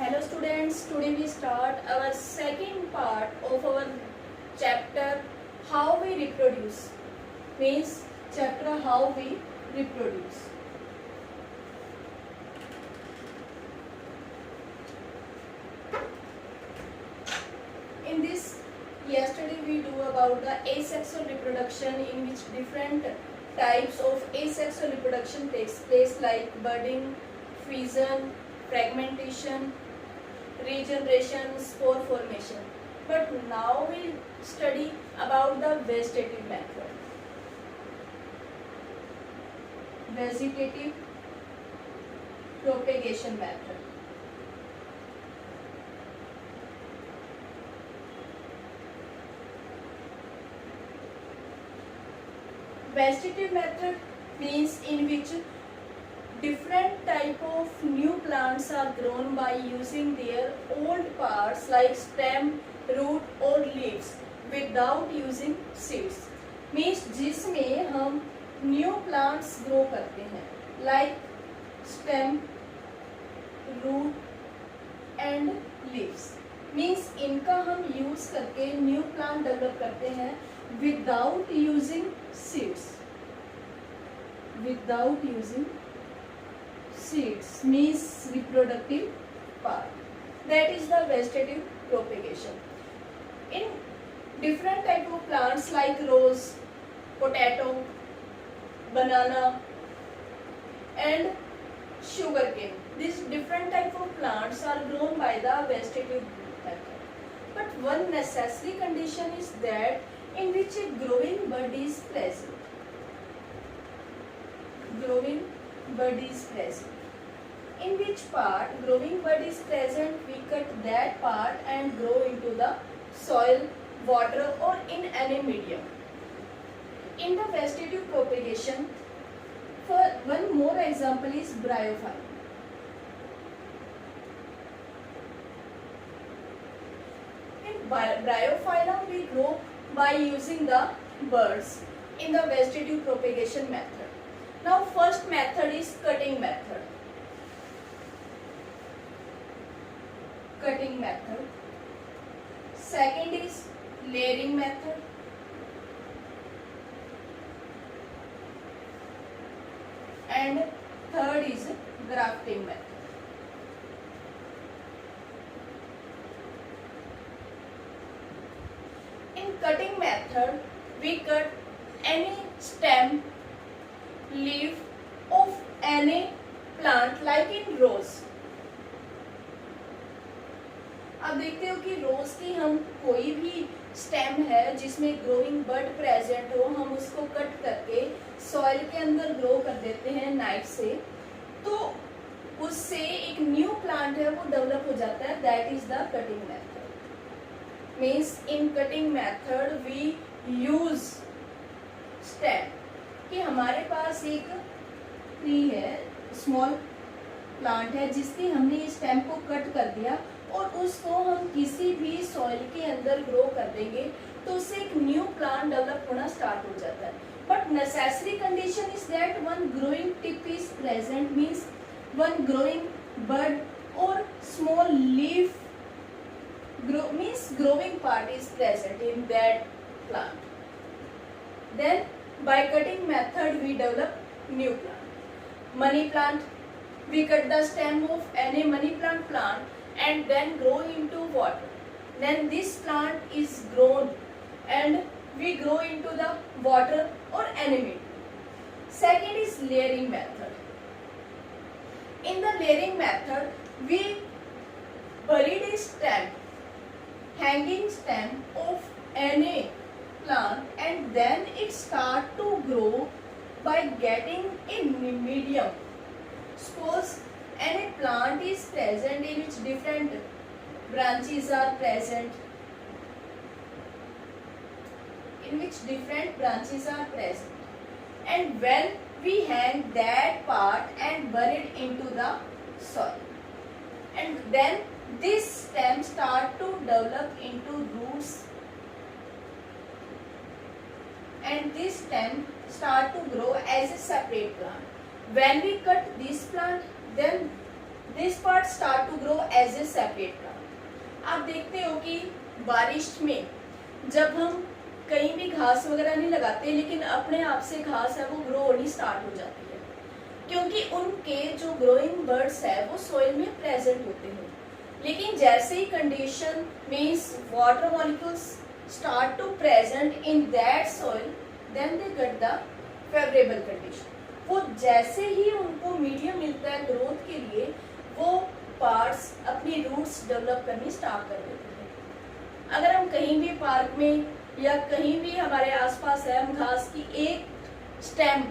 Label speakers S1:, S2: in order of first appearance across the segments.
S1: Hello students, today we start our second part of our chapter how we reproduce. Means chapter how we reproduce. In this, yesterday we do about the asexual reproduction, in which different types of asexual reproduction takes place, like budding, fission, fragmentation, regeneration, spore formation. But now we study about the vegetative method. Vegetative propagation method. Vegetative method means in which different type of new plants are grown by using their old parts like stem, root और leaves without using seeds. Means जिसमें हम new plants grow करते हैं like stem, root and leaves. Means इनका हम use करके new plant develop करते हैं without using seeds. Without using seeds means reproductive part. That is the vegetative propagation. In different type of plants like rose, potato, banana and sugarcane, these different type of plants are grown by the vegetative method. But one necessary condition is that in which a growing bud is present. Growing bud is present. In which part growing bud is present, we cut that part and grow into the soil, water or in any medium. In the vegetative propagation, for one more example is bryophyllum. In bryophyllum we grow by using the buds in the vegetative propagation method. Now first method is cutting method. Cutting method. Second is layering method. And third is grafting method. In cutting method, we cut any stem, leaf of any plant like in rose. अब देखते हो कि रोज की हम कोई भी stem है जिसमें ग्रोइंग बड प्रेजेंट हो, हम उसको कट करके सॉइल के अंदर ग्रो कर देते हैं नाइफ से, तो उससे एक न्यू प्लांट है वो डेवलप हो जाता है. That is the cutting method. Means in cutting method we use stem. कि हमारे पास एक ट्री है, स्मॉल प्लांट है जिसकी हमने इस स्टेम को कट कर दिया और उसको हम किसी भी सॉइल के अंदर ग्रो कर देंगे तो उससे एक न्यू प्लांट डेवलप होना स्टार्ट हो जाता है. But necessary condition is that one growing tip is present. Means one growing bud और small leaf means growing part is present in that plant. Then by cutting method we develop new plant. Money plant, we cut the stem of any money plant and then grow into water. Then this plant is grown and we grow into the water or any medium. Second is layering method. In the layering method, we buried a stem, hanging stem of any plant and then it start to grow by getting a medium. Suppose any plant is present in which different branches are present, and when we hang that part and bury it into the soil, and then this stem start to develop into roots and this stem start to grow as a separate plant. When we cut this plant, then this part start to grow as a separate plant. आप देखते हो कि बारिश में जब हम कहीं भी घास वगैरह नहीं लगाते, लेकिन अपने आप से घास है वो ग्रो होनी स्टार्ट हो जाती है, क्योंकि उनके जो ग्रोइंग बर्ड्स है वो सॉइल में प्रेजेंट होते हैं। लेकिन जैसे ही condition means water molecules start to present in that soil, then they get the favourable condition. वो जैसे ही उनको मीडियम मिलता है ग्रोथ के लिए, वो पार्ट्स अपनी रूट्स डेवलप करनी स्टार्ट कर देते हैं। अगर हम कहीं भी पार्क में या कहीं भी हमारे आसपास है, हम घास की एक स्टेम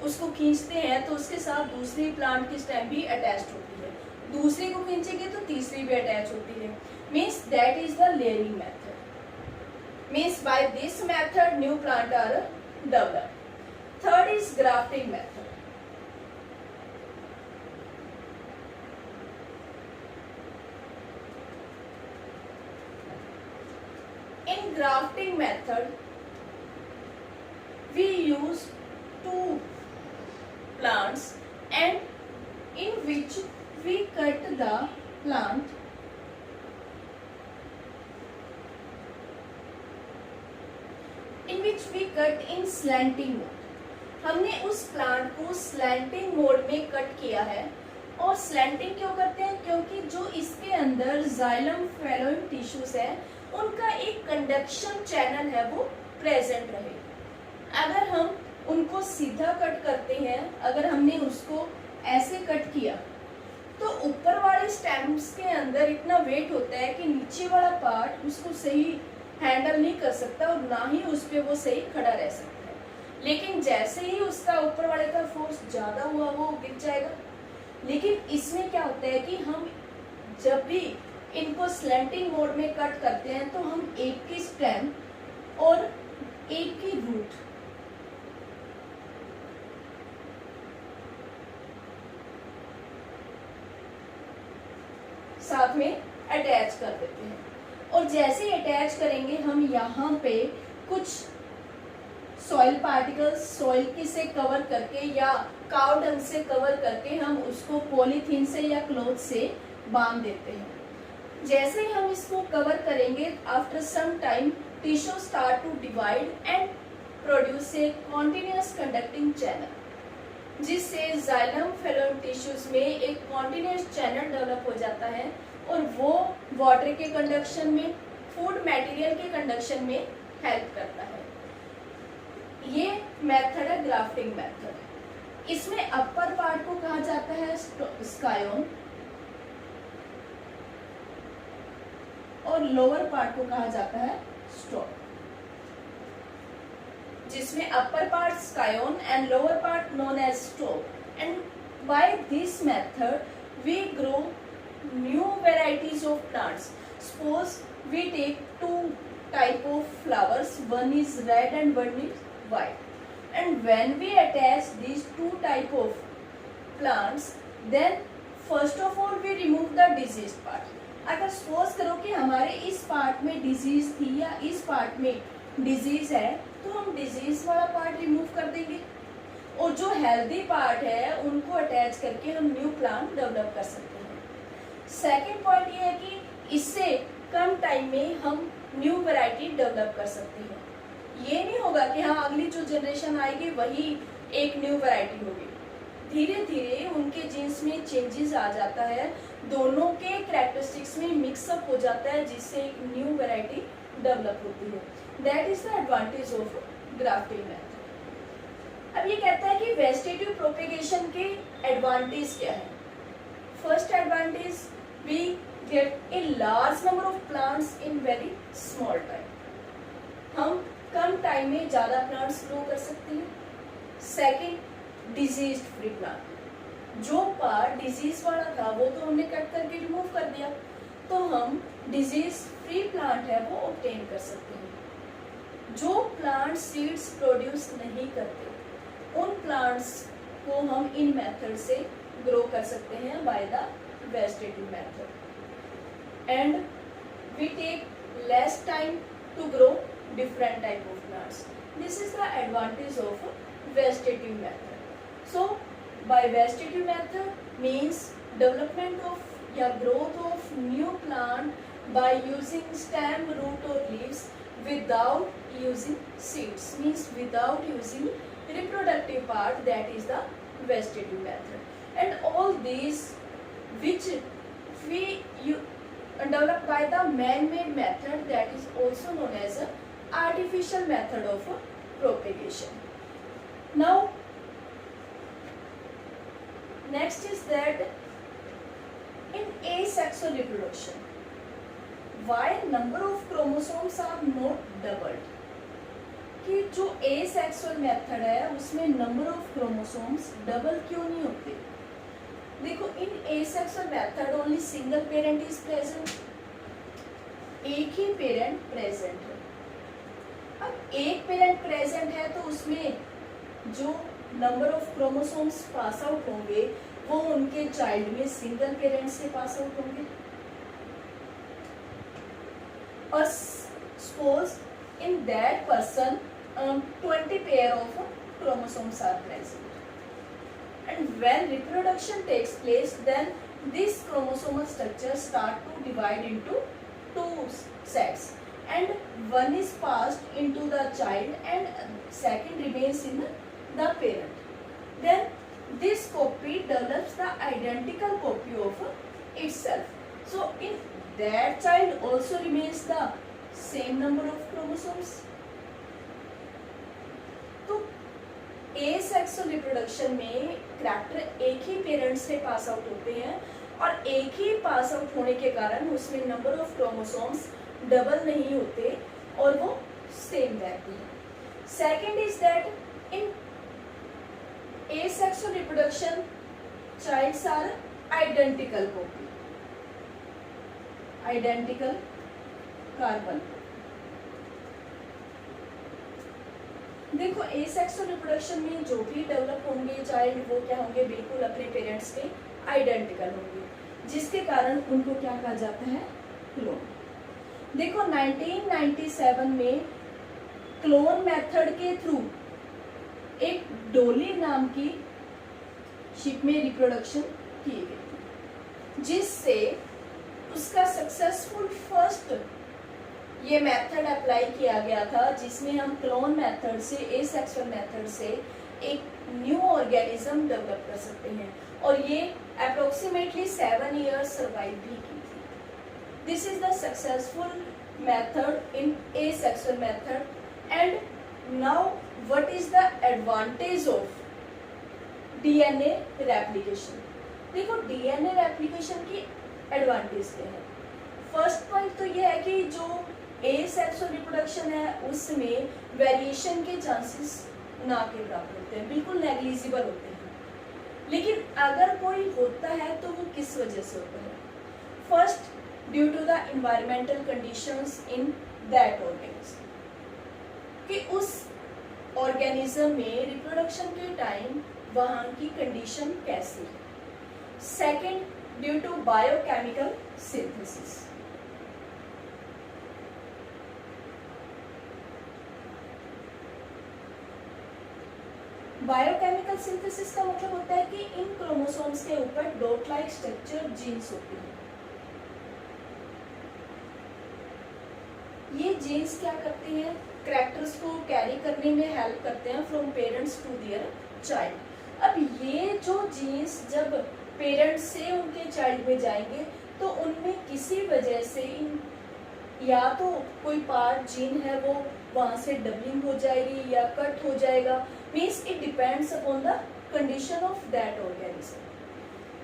S1: उसको खींचते हैं तो उसके साथ दूसरी प्लांट की स्टेम भी अटैच्ड होती है, दूसरी को खींचेंगे तो तीसरी भी अटैच होती है। Means that is the layering method. Means by this method new plant are developed. Third is grafting method. In grafting method, we use two plants and in which we cut the plant in slanting mode। हमने उस plant को slanting mode में cut किया है। और slanting क्यों करते हैं? क्योंकि जो इसके अंदर जाइलम फेलोइम टिश्यूज है उनका एक कंडक्शन चैनल है वो प्रेजेंट रहे। अगर हम उनको सीधा कट करते हैं, अगर हमने उसको ऐसे कट किया तो ऊपर वाले स्टेम्स के अंदर इतना वेट होता है कि नीचे वाला पार्ट उसको सही हैंडल नहीं कर सकता और ना ही उस पे वो सही खड़ा रह सकता है। लेकिन जैसे ही उसका ऊपर वाले का फोर्स ज्यादा हुआ वो गिर जाएगा। लेकिन इसमें क्या होता है कि हम जब भी इनको स्लैंटिंग मोड में कट करते हैं तो हम एक की स्टेम और एक की रूट साथ में अटैच कर देते हैं। और जैसे ही अटैच करेंगे हम यहाँ पे कुछ सॉइल पार्टिकल्स सॉइल की से कवर करके या काव डंग से कवर करके हम उसको पॉलीथीन से या क्लॉथ से बांध देते हैं। जैसे ही हम इसको कवर करेंगे, after some time tissue start to divide and produce a continuous conducting channel, जिससे जाइलम फेलोइम टिश्यूज में एक कॉन्टिन्यूअस चैनल डेवलप हो जाता है और वो वाटर के कंडक्शन में, फूड मटेरियल के कंडक्शन में हेल्प करता है। ये मेथड है ग्राफ्टिंग मेथड। इसमें अपर पार्ट को कहा जाता है स्कायोन और लोअर पार्ट को कहा जाता है स्टॉक, जिसमें upper part scion and lower part known as stock. And by this method we grow new varieties of plants. Suppose we take two type of flowers, one is red and one is white, and when we attach these two type of plants, then first of all we remove the diseased part। अगर suppose करो कि हमारे इस part में disease थी या इस part में डिजीज है तो हम डिजीज वाला पार्ट रिमूव कर देंगे और जो हेल्दी पार्ट है उनको अटैच करके हम न्यू प्लांट डेवलप कर सकते हैं। सेकेंड पॉइंट ये है कि इससे कम टाइम में हम न्यू वैरायटी डेवलप कर सकते हैं। ये नहीं होगा कि हाँ अगली जो जनरेशन आएगी वही एक न्यू वैरायटी होगी। धीरे धीरे उनके जीन्स में चेंजेस आ जाता है, दोनों के कैरेक्टरिस्टिक्स में मिक्सअप हो जाता है, जिससे एक न्यू वैरायटी डेवलप होती है। That is the advantage of grafting method. अब ये कहता है कि वेजिटेटिव प्रोपेगेशन के एडवांटेज क्या है। First advantage, we get a large number of plants in very small time. हम कम टाइम में ज्यादा प्लांट्स ग्रो कर सकते हैं। Second, disease free plant. जो पार्ट डिजीज वाला था वो तो हमने कट करके रिमूव कर दिया, तो हम डिजीज फ्री प्लांट है वो ऑब्टेन कर सकते हैं। जो प्लांट सीड्स प्रोड्यूस नहीं करते उन प्लांट्स को हम इन मेथड से ग्रो कर सकते हैं by the vegetative method. And we take less time to grow different type of plants. This is the advantage of vegetative method. So by vegetative method means development of या growth of new plant by using stem, root और leaves without using seeds, means without using reproductive part, that is the vegetative method. And all these which we developed by the man-made method, that is also known as a artificial method of propagation. Now next is that in asexual reproduction, why number of chromosomes are not doubled, कि जो asexual method है उसमें number of chromosomes double क्यों नहीं होते? देखो, in asexual method only single parent is present, एक ही parent present है। अब एक पेरेंट प्रेजेंट है तो उसमें जो number of chromosomes pass out होंगे वो उनके चाइल्ड में सिंगल पेरेंट से पास आउट होंगे। और suppose in that person 20 pair of chromosomes are present, and when reproduction takes place, then this chromosomal structure start to divide into two sets, and one is passed into the child and second remains in the parent. Then this copy develops the identical copy of itself. So in that child also remains the same number of chromosomes. तो asexual reproduction में character एक ही parent से pass out होते हैं और एक ही pass out होने के कारण उसमें नंबर ऑफ क्रोमोसोम्स डबल नहीं होते और वो सेम रहती है। Second is that in asexual reproduction childs are identical copy, identical carbon. देखो, एसेक्सुअल रिप्रोडक्शन में जो भी डेवलप होंगे चाइल्ड वो क्या होंगे, बिल्कुल अपने पेरेंट्स के आइडेंटिकल होंगे, जिसके कारण उनको क्या कहा जाता है, क्लोन। देखो 1997 में क्लोन मेथड के थ्रू एक डोली नाम की शिप में रिप्रोडक्शन की गई थी, जिससे उसका सक्सेसफुल फर्स्ट ये मेथड अप्लाई किया गया था, जिसमें हम क्लोन मेथड से, एसेक्सुअल मेथड से एक न्यू ऑर्गेनिज्म डेवलप कर सकते हैं, और ये अप्रोक्सीमेटली 7 इयर्स सर्वाइव भी की थी। This is the successful method in asexual method. And now what is the advantage of DNA replication? देखो, डीएनए रेप्लिकेशन की एडवांटेज क्या है? फर्स्ट पॉइंट तो ये है कि जो एसेक्सुअल रिप्रोडक्शन है उसमें वेरिएशन के चांसेस ना के बराबर होते हैं, बिल्कुल नेग्लिजिबल होते हैं। लेकिन अगर कोई होता है तो वो किस वजह से होता है? First, due to the environmental conditions in that organism, कि उस ऑर्गेनिज्म में रिप्रोडक्शन के टाइम वहाँ की कंडीशन कैसी है। Second, due to biochemical synthesis. Biochemical synthesis का मतलब होता है कि इन क्रोमोसोम्स के ऊपर डॉट लाइक स्ट्रक्चर जीन्स होते हैं। ये जीन्स क्या करते हैं? कैरेक्टर्स को कैरी करने में हेल्प करते हैं from parents to their child. अब ये जो जीन्स जब पेरेंट्स से उनके चाइल्ड में जाएंगे तो उनमें किसी वजह से या तो कोई पार्ट जीन है वो वहाँ से डबलिंग हो जाएगी या कट हो जाएगा, means it depends upon the condition of that organism.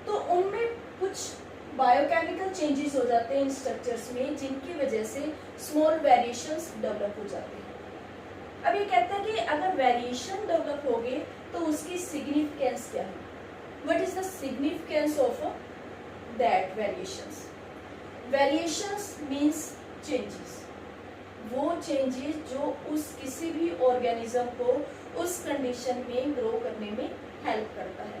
S1: तो उनमें कुछ बायोकेमिकल चेंजेस हो जाते हैं इन स्ट्रक्चर्स में, जिनकी वजह से स्मॉल वेरिएशंस डेवलप हो जाते हैं। अब ये कहता है कि अगर वेरिएशन डेवलप हो गए तो उसकी सिग्निफिकेंस क्या है? What is the significance of that variations? Variations means changes, वो चेंजेस जो उस किसी भी ऑर्गेनिज्म को उस कंडीशन में ग्रो करने में हेल्प करता है।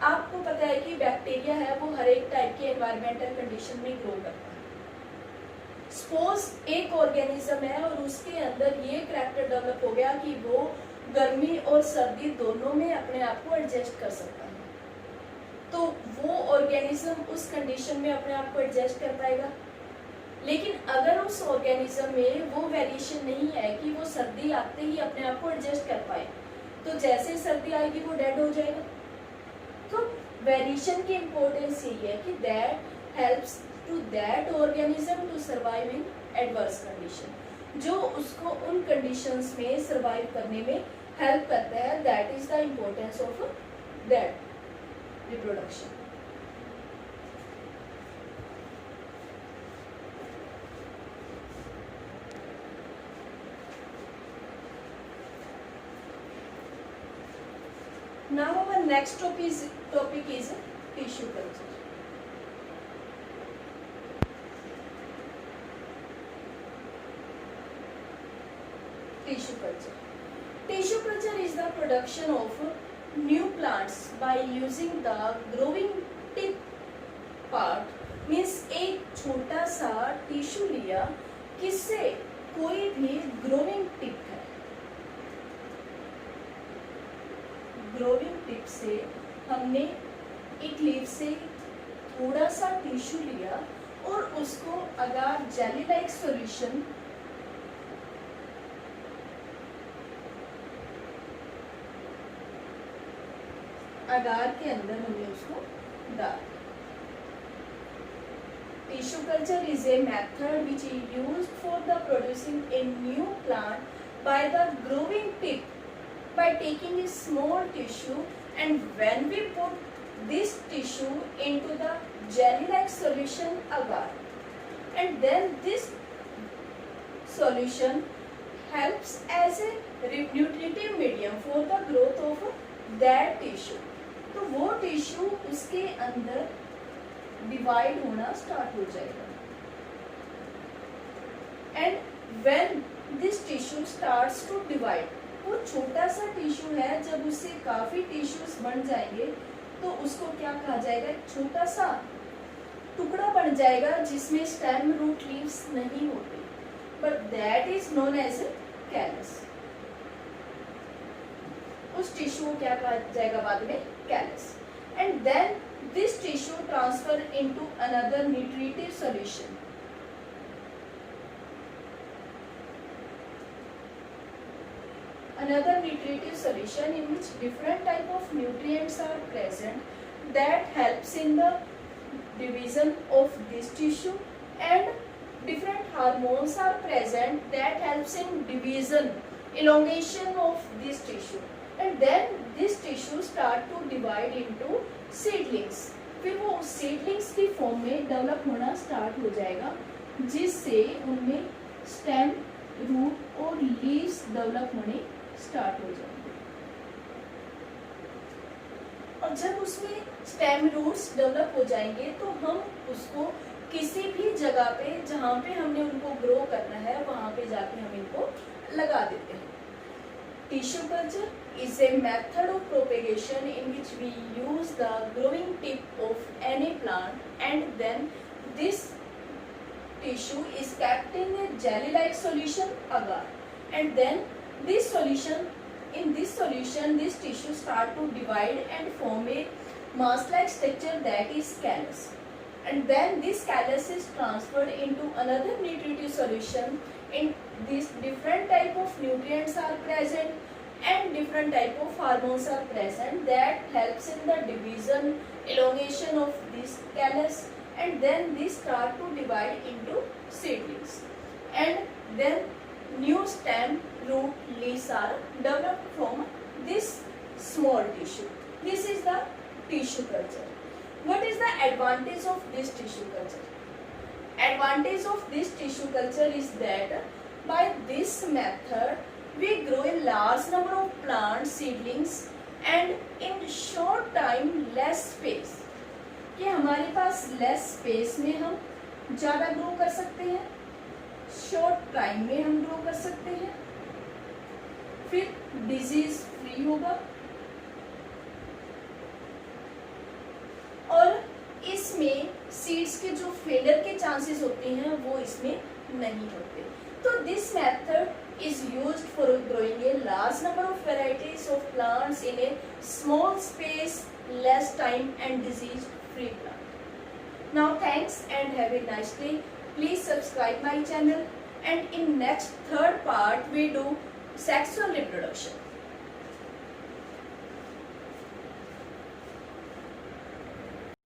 S1: आपको पता है कि बैक्टीरिया है वो हर एक टाइप के एनवायरमेंटल कंडीशन में ग्रो करता है। सपोज एक ऑर्गेनिज्म है और उसके अंदर ये करैक्टर डेवलप हो गया कि वो गर्मी और सर्दी दोनों में अपने आप को एडजस्ट कर सकता है, तो वो ऑर्गेनिज्म उस कंडीशन में अपने आप को एडजस्ट कर पाएगा। लेकिन अगर उस ऑर्गेनिज्म में वो वेरिएशन नहीं है कि वो सर्दी आते ही अपने आप को एडजस्ट कर पाए, तो जैसे सर्दी आएगी वो डेड हो जाएगा। तो वेरिएशन की इम्पोर्टेंस यही है कि that helps to that organism to survive in adverse condition, जो उसको उन कंडीशंस में सर्वाइव करने में हेल्प करता है। That is the importance of that reproduction. Now our next topic is tissue culture. Tissue culture. Tissue culture is the production of new plants by using the growing tip part. Means एक छोटा सा tissue लिया, किससे? कोई भी growing tip है, growing tip से हमने एक लीफ से थोड़ा सा टिश्यू लिया और उसको अगर जेली लाइक सॉल्यूशन अगार के अंदर हमने उसको डाल। Tissue culture is a method which is used for the producing a new plant by the growing tip by taking a small tissue, and when we put this tissue into the jelly like solution agar, and then this solution helps as a nutritive medium for the growth of that tissue. तो वो tissue उसके अंदर divide होना start हो जाएगा, and when this tissue starts to divide, वो छोटा सा टिश्यू है, जब उससे काफी टिश्यूज बन जाएंगे तो उसको क्या कहा जाएगा? छोटा सा टुकड़ा बन जाएगा जिसमें स्टेम, रूट, लीव्स नहीं होते, but that is known as callus. उस टिश्यू को क्या कहा जाएगा बाद में? Callus. And then this tissue transfer into another nutritive solution. Another nutritive solution in which different type of nutrients are present that helps in the division of this tissue, and different hormones are present that helps in division, elongation of this tissue, and then this tissue start to divide into seedlings. फिर वो seedlings की form में develop होना start हो जाएगा, जिससे उनमें stem, root और लीव्स डेवलप होने स्टार्ट हो जाएंगे। और जब उसमें स्टेम, रूट्स डेवलप हो जाएंगे तो हम उसको किसी भी जगह पे जहाँ पे हमने उनको ग्रो करना है वहाँ पे जाके हम इनको लगा देते हैं। Tissue culture is a method of propagation in which we use the growing tip of any plant, and then this tissue is kept in a jelly like solution agar, and then this solution, this tissue start to divide and form a mass-like structure that is callus, and then this callus is transferred into another nutritive solution. In this, different type of nutrients are present and different type of hormones are present that helps in the division, elongation of this callus, and then this start to divide into seedlings, and then new stem, root, leaves are developed from this small tissue. This is the tissue culture. What is the advantage of this tissue culture? Advantage of this tissue culture is that by this method we grow a large number of plant seedlings and in short time less space. कि हमारे पास less space में हम ज़्यादा grow कर सकते हैं, short time में हम ग्रो कर सकते हैं, फिर डिजीज फ्री होगा, और इसमें सीड्स के जो फेलियर के चांसेस होते हैं वो इसमें नहीं होते। तो this method is used for growing A large number of varieties of plants in A small space, less time and disease free plant. Now thanks and have a nice day. Please subscribe my channel, and in next third part we do sexual reproduction.